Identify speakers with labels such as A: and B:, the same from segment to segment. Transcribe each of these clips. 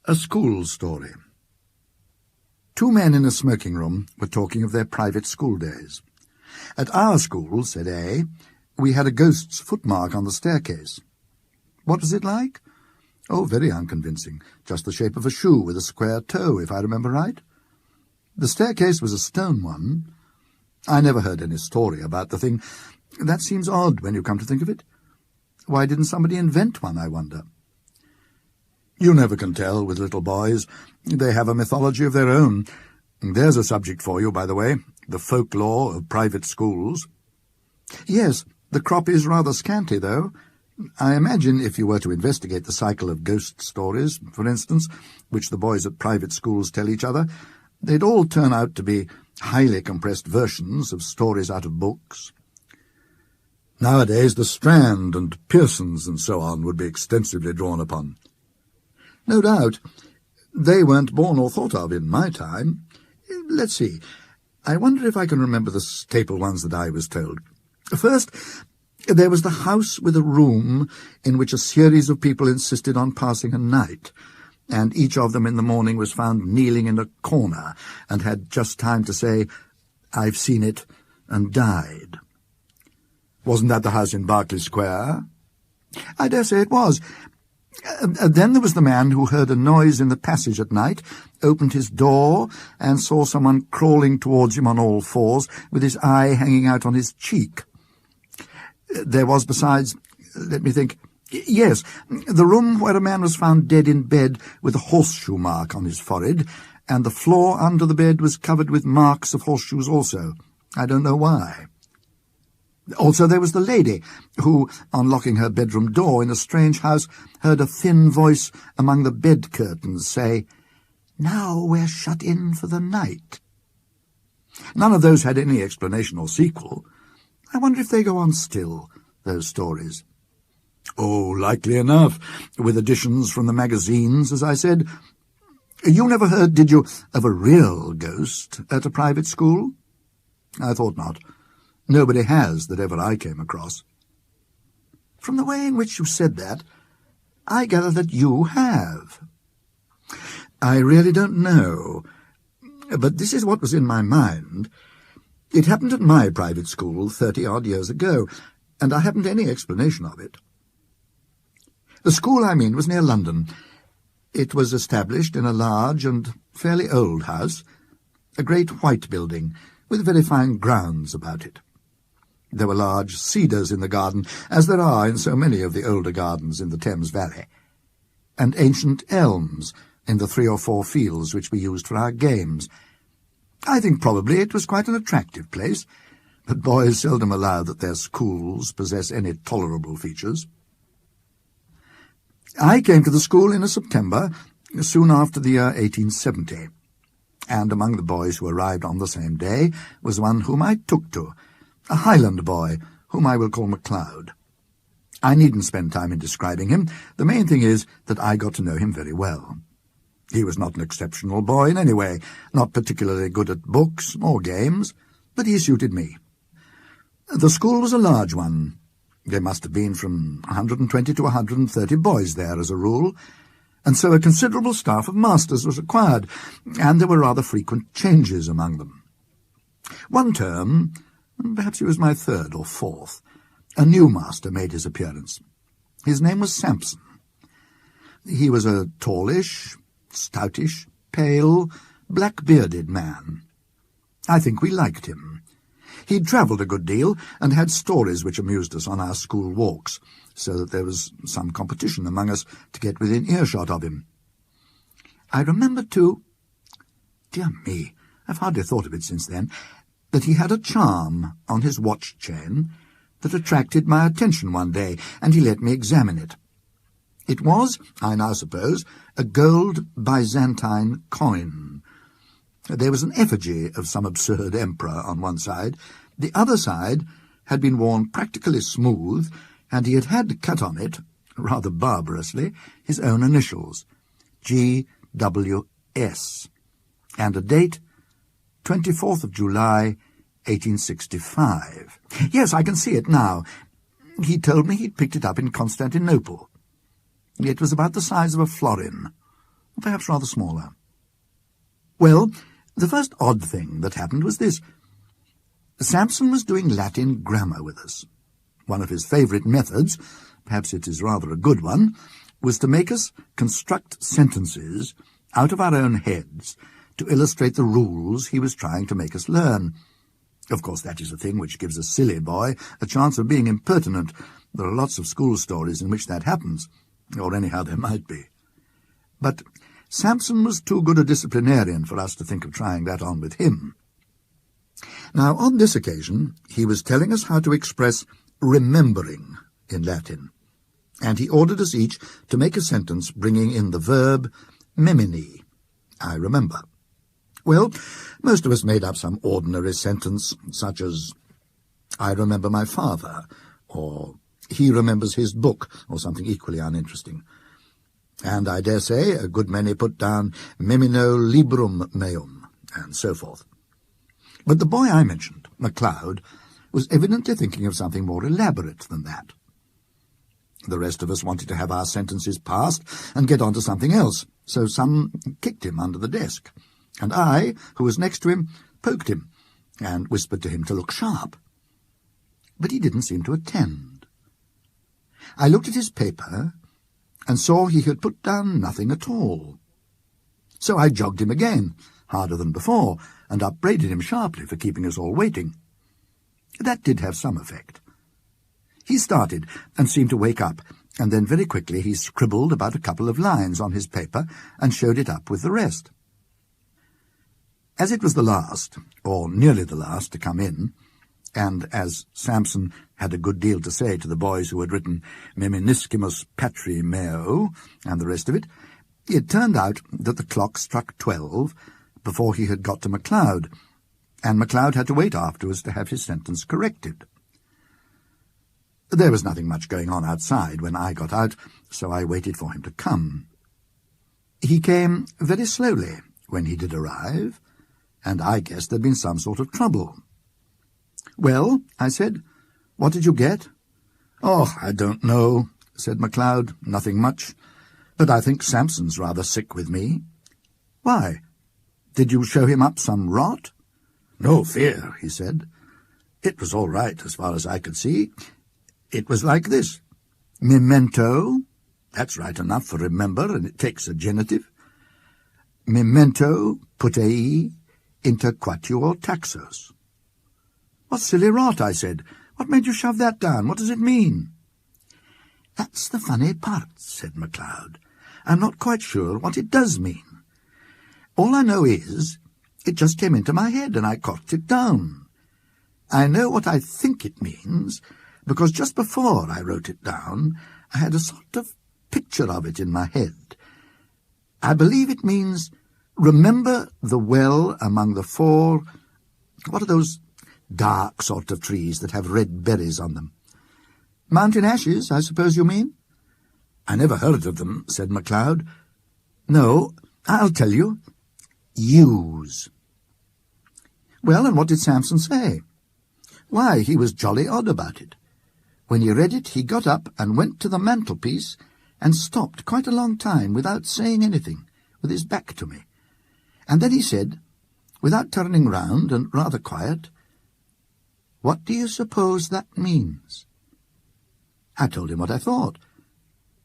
A: A school story. Two men in a smoking room were talking of their private school days. At our school, said A, we had a ghost's footmark on the staircase. What was it like? Oh, very unconvincing. Just the shape of a shoe with a square toe, if I remember right. The staircase was a stone one. I never heard any story about the thing. That seems odd when you come to think of it. Why didn't somebody invent one, I wonder? You never can tell with little boys. They have a mythology of their own. There's a subject for you, by the way, the folklore of private schools. Yes, the crop is rather scanty, though. I imagine if you were to investigate the cycle of ghost stories, for instance, which the boys at private schools tell each other, they'd all turn out to be highly compressed versions of stories out of books. Nowadays the Strand and Pearson's and so on would be extensively drawn upon. No doubt. They weren't born or thought of in my time. Let's see. I wonder if I can remember the staple ones that I was told. First, there was the house with a room in which a series of people insisted on passing a night, and each of them in the morning was found kneeling in a corner and had just time to say, "I've seen it," and died. Wasn't that the house in Berkeley Square? I dare say it was. Then there was the man who heard a noise in the passage at night, opened his door, and saw someone crawling towards him on all fours, with his eye hanging out on his cheek. There was, besides, let me think, yes, the room where a man was found dead in bed with a horseshoe mark on his forehead, and the floor under the bed was covered with marks of horseshoes also. I don't know why. Also there was the lady who, on locking her bedroom door in a strange house, heard a thin voice among the bed curtains say, "Now we're shut in for the night." None of those had any explanation or sequel. I wonder if they go on still, those stories. Oh, likely enough, with additions from the magazines, as I said. You never heard, did you, of a real ghost at a private school? I thought not. Nobody has that ever I came across. From the way in which you said that, I gather that you have. I really don't know, but this is what was in my mind. It happened at my private school 30-odd years ago, and I haven't any explanation of it. The school, I mean, was near London. It was established in a large and fairly old house, a great white building, with very fine grounds about it. There were large cedars in the garden, as there are in so many of the older gardens in the Thames Valley, and ancient elms in the 3 or 4 fields which we used for our games. I think probably it was quite an attractive place, but boys seldom allow that their schools possess any tolerable features. I came to the school in a September, soon after the year 1870, and among the boys who arrived on the same day was one whom I took to, a Highland boy, whom I will call MacLeod. I needn't spend time in describing him. The main thing is that I got to know him very well. He was not an exceptional boy in any way, not particularly good at books or games, but he suited me. The school was a large one. There must have been from 120 to 130 boys there as a rule, and so a considerable staff of masters was required, and there were rather frequent changes among them. One term, perhaps it was my 3rd or 4th, a new master made his appearance. His name was Sampson. He was a tallish, stoutish, pale, black-bearded man. I think we liked him. He'd travelled a good deal and had stories which amused us on our school walks, so that there was some competition among us to get within earshot of him. I remember, too, dear me, I've hardly thought of it since then, that he had a charm on his watch-chain that attracted my attention one day, and he let me examine it. It was, I now suppose, a gold Byzantine coin. There was an effigy of some absurd emperor on one side. The other side had been worn practically smooth, and he had had cut on it, rather barbarously, his own initials, G.W.S., and a date, 24th of July, 1865. Yes, I can see it now. He told me he'd picked it up in Constantinople. It was about the size of a florin. perhaps rather smaller. Well, the first odd thing that happened was this. Samson was doing Latin grammar with us. One of his favourite methods, perhaps it is rather a good one, was to make us construct sentences out of our own heads to illustrate the rules he was trying to make us learn. Of course, that is a thing which gives a silly boy a chance of being impertinent. There are lots of school stories in which that happens, or anyhow there might be. But Samson was too good a disciplinarian for us to think of trying that on with him. Now, on this occasion, he was telling us how to express remembering in Latin, and he ordered us each to make a sentence bringing in the verb memini, I remember. Well, most of us made up some ordinary sentence, such as, I remember my father, or he remembers his book, or something equally uninteresting. And I dare say a good many put down memino librum meum, and so forth. But the boy I mentioned, MacLeod, was evidently thinking of something more elaborate than that. The rest of us wanted to have our sentences passed and get on to something else, so some kicked him under the desk, and I, who was next to him, poked him and whispered to him to look sharp. But he didn't seem to attend. I looked at his paper and saw he had put down nothing at all. So I jogged him again, harder than before, and upbraided him sharply for keeping us all waiting. That did have some effect. He started and seemed to wake up, and then very quickly he scribbled about a couple of lines on his paper and showed it up with the rest. As it was the last, or nearly the last, to come in, and as Samson had a good deal to say to the boys who had written Meminiscimus Patri Meo and the rest of it, it turned out that the clock struck 12 before he had got to MacLeod, and MacLeod had to wait afterwards to have his sentence corrected. There was nothing much going on outside when I got out, so I waited for him to come. He came very slowly when he did arrive, and I guessed there'd been some sort of trouble. "Well," I said, "what did you get?" "Oh, I don't know," said MacLeod, "nothing much. But I think Samson's rather sick with me." "Why? Did you show him up some rot?" "No fear," he said. "It was all right as far as I could see. It was like this. Memento, that's right enough for remember, and it takes a genitive. Memento putei inter quatuor taxos." "What silly rot," I said. "What made you shove that down? What does it mean?" "That's the funny part," said MacLeod. "I'm not quite sure what it does mean. All I know is, it just came into my head and I corked it down. I know what I think it means, because just before I wrote it down, I had a sort of picture of it in my head. I believe it means, remember the well among the four, what are those dark sort of trees that have red berries on them? Mountain ashes, I suppose you mean?" "I never heard of them," said MacLeod. "No, I'll tell you. Yews." "Well, and what did Samson say?" "Why, he was jolly odd about it. When he read it, he got up and went to the mantelpiece and stopped quite a long time without saying anything, with his back to me. And then he said, without turning round and rather quiet, 'What do you suppose that means?' I told him what I thought,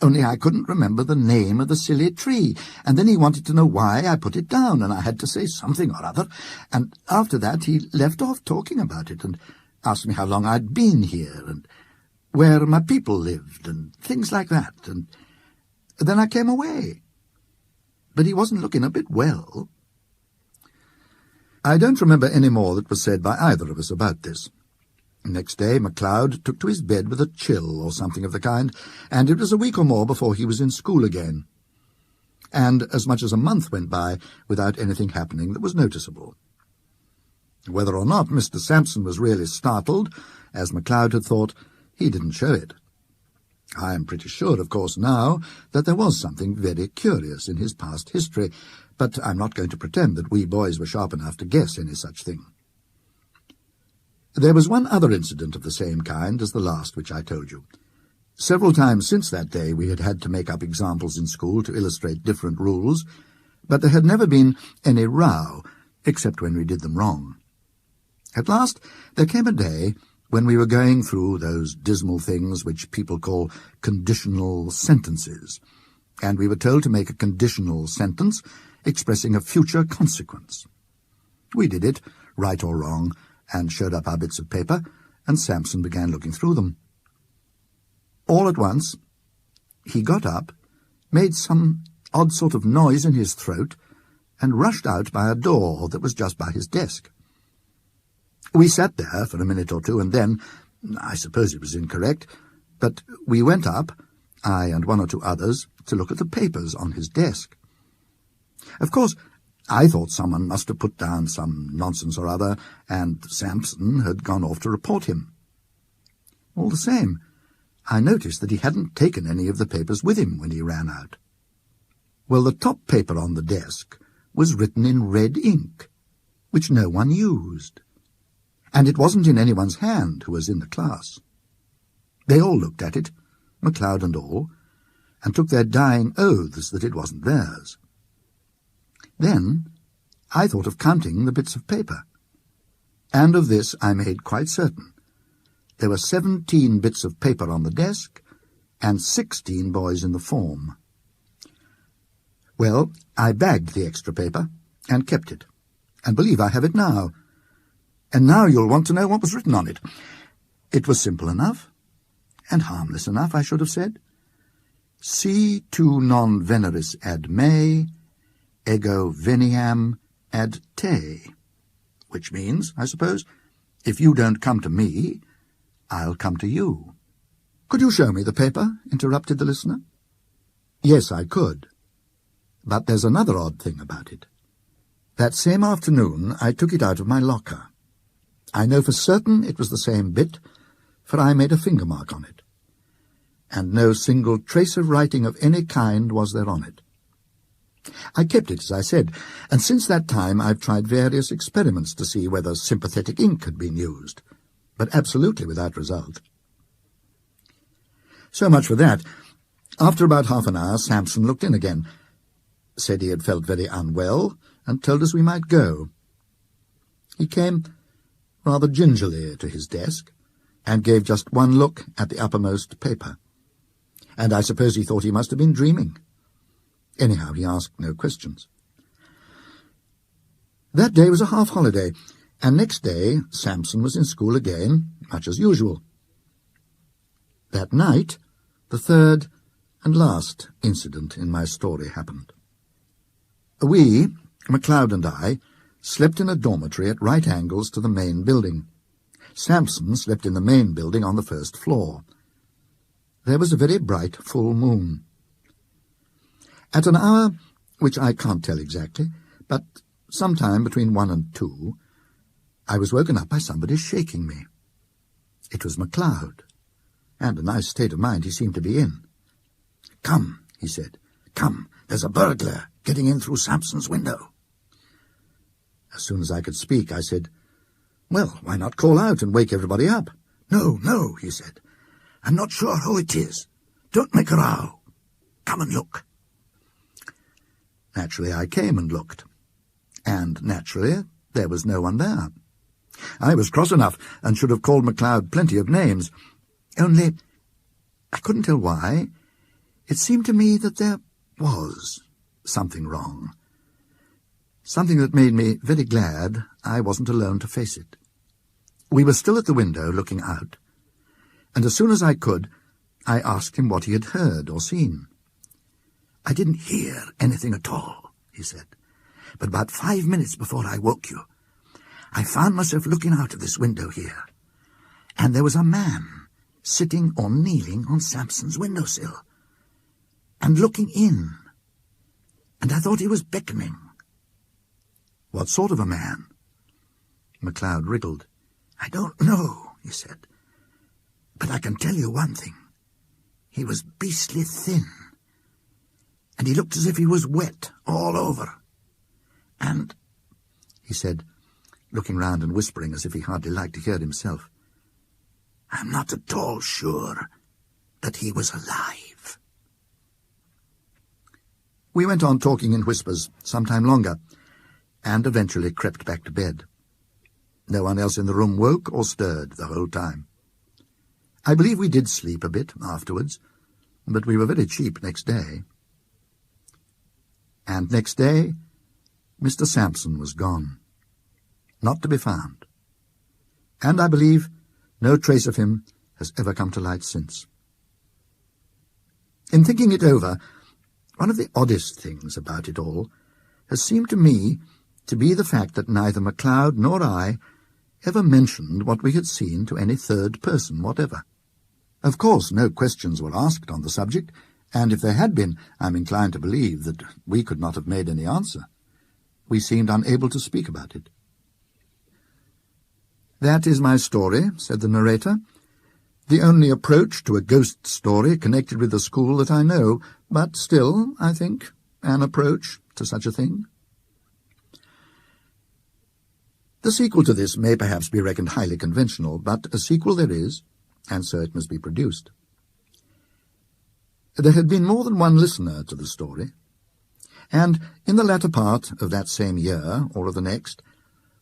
A: only I couldn't remember the name of the silly tree, and then he wanted to know why I put it down, and I had to say something or other, and after that he left off talking about it, and asked me how long I'd been here, and where my people lived, and things like that, and then I came away. But he wasn't looking a bit well." I don't remember any more that was said by either of us about this. Next day MacLeod took to his bed with a chill or something of the kind, and it was a week or more before he was in school again. And as much as a month went by without anything happening that was noticeable. Whether or not Mr. Sampson was really startled, as MacLeod had thought, he didn't show it. I am pretty sure, of course, now that there was something very curious in his past history, but I'm not going to pretend that we boys were sharp enough to guess any such thing. There was one other incident of the same kind as the last which I told you. Several times since that day we had had to make up examples in school to illustrate different rules, but there had never been any row, except when we did them wrong. At last there came a day when we were going through those dismal things which people call conditional sentences, and we were told to make a conditional sentence expressing a future consequence. We did it, right or wrong, and showed up our bits of paper, and Samson began looking through them. All at once, he got up, made some odd sort of noise in his throat, and rushed out by a door that was just by his desk. We sat there for a minute or two, and then, I suppose it was incorrect, but we went up, I and one or two others, to look at the papers on his desk. Of course, I thought someone must have put down some nonsense or other, and Samson had gone off to report him. All the same, I noticed that he hadn't taken any of the papers with him when he ran out. Well, the top paper on the desk was written in red ink, which no one used, and it wasn't in anyone's hand who was in the class. They all looked at it, MacLeod and all, and took their dying oaths that it wasn't theirs. Then I thought of counting the bits of paper, and of this I made quite certain. There were 17 bits of paper on the desk, and 16 boys in the form. Well, I bagged the extra paper, and kept it, and believe I have it now. And now you'll want to know what was written on it. It was simple enough, and harmless enough, I should have said. Si tu non veneris ad me, ego veniam ad te, which means, I suppose, if you don't come to me, I'll come to you. Could you show me the paper? Interrupted the listener. Yes, I could. But there's another odd thing about it. That same afternoon I took it out of my locker. I know for certain it was the same bit, for I made a finger mark on it. And no single trace of writing of any kind was there on it. I kept it, as I said, and since that time I've tried various experiments to see whether sympathetic ink had been used, but absolutely without result. So much for that. After about half an hour, Samson looked in again, said he had felt very unwell, and told us we might go. He came rather gingerly to his desk, and gave just one look at the uppermost paper. And I suppose he thought he must have been dreaming. Anyhow, he asked no questions. That day was a half-holiday, and next day Samson was in school again, much as usual. That night, the third and last incident in my story happened. We, MacLeod and I, slept in a dormitory at right angles to the main building. Samson slept in the main building on the first floor. There was a very bright full moon. At an hour, which I can't tell exactly, but sometime between 1 and 2, I was woken up by somebody shaking me. It was MacLeod, and a nice state of mind he seemed to be in. "Come," he said, "come, there's a burglar getting in through Samson's window." As soon as I could speak, I said, "Well, why not call out and wake everybody up?" "No, no," he said. "I'm not sure who it is. Don't make a row. Come and look." Naturally, I came and looked. And naturally, there was no one there. I was cross enough and should have called MacLeod plenty of names. Only, I couldn't tell why, it seemed to me that there was something wrong. Something that made me very glad I wasn't alone to face it. We were still at the window looking out, and as soon as I could, I asked him what he had heard or seen. "I didn't hear anything at all," he said, "but about 5 minutes before I woke you, I found myself looking out of this window here, and there was a man sitting or kneeling on Samson's windowsill, and looking in, and I thought he was beckoning." "What sort of a man?" MacLeod wriggled. "I don't know," he said, "but I can tell you one thing. He was beastly thin, and he looked as if he was wet all over. And," he said, looking round and whispering as if he hardly liked to hear himself, "I'm not at all sure that he was alive. We went on talking in whispers some time longer, and eventually crept back to bed. No one else in the room woke or stirred the whole time. I believe we did sleep a bit afterwards, but we were very cheap next day. And next day, Mr. Sampson was gone, not to be found. And I believe no trace of him has ever come to light since. In thinking it over, one of the oddest things about it all has seemed to me to be the fact that neither MacLeod nor I ever mentioned what we had seen to any third person whatever. Of course, no questions were asked on the subject, and if there had been, I am inclined to believe that we could not have made any answer. We seemed unable to speak about it. "That is my story," said the narrator. "The only approach to a ghost story connected with the school that I know, but still, I think, an approach to such a thing." The sequel to this may perhaps be reckoned highly conventional, but a sequel there is, and so it must be produced. There had been more than one listener to the story, and in the latter part of that same year, or of the next,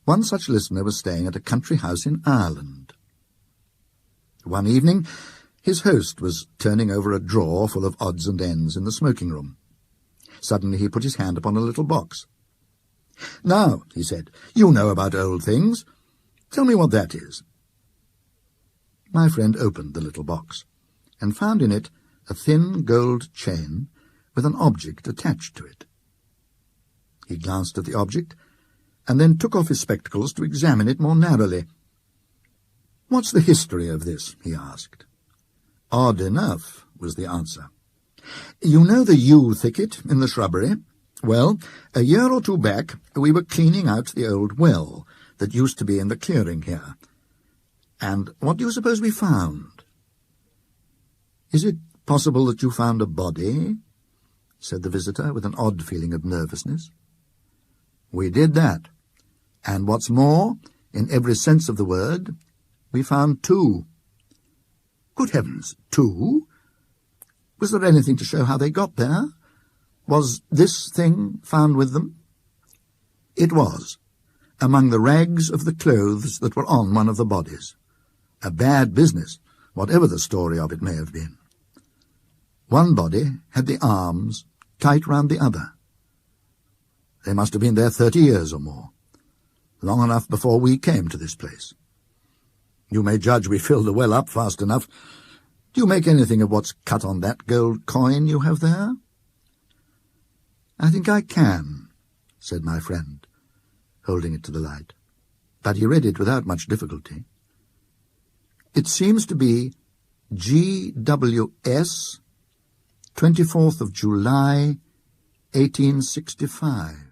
A: one such listener was staying at a country house in Ireland. One evening, his host was turning over a drawer full of odds and ends in the smoking-room. Suddenly he put his hand upon a little box. "Now," he said, "you know about old things. Tell me what that is." My friend opened the little box, and found in it a thin gold chain with an object attached to it. He glanced at the object, and then took off his spectacles to examine it more narrowly. "What's the history of this?" he asked. "Odd enough," was the answer. "You know the yew thicket in the shrubbery? Well, a year or two back we were cleaning out the old well that used to be in the clearing here. And what do you suppose we found?" "Is it possible that you found a body?" said the visitor with an odd feeling of nervousness. "We did that. And what's more, in every sense of the word, we found two." "Good heavens, two? Was there anything to show how they got there? Was this thing found with them?" "It was, among the rags of the clothes that were on one of the bodies. A bad business, whatever the story of it may have been. One body had the arms tight round the other. They must have been there 30 years or more, long enough before we came to this place. You may judge we filled the well up fast enough. Do you make anything of what's cut on that gold coin you have there?" "I think I can," said my friend, holding it to the light. But he read it without much difficulty. "It seems to be GWS, 24th of July, 1865.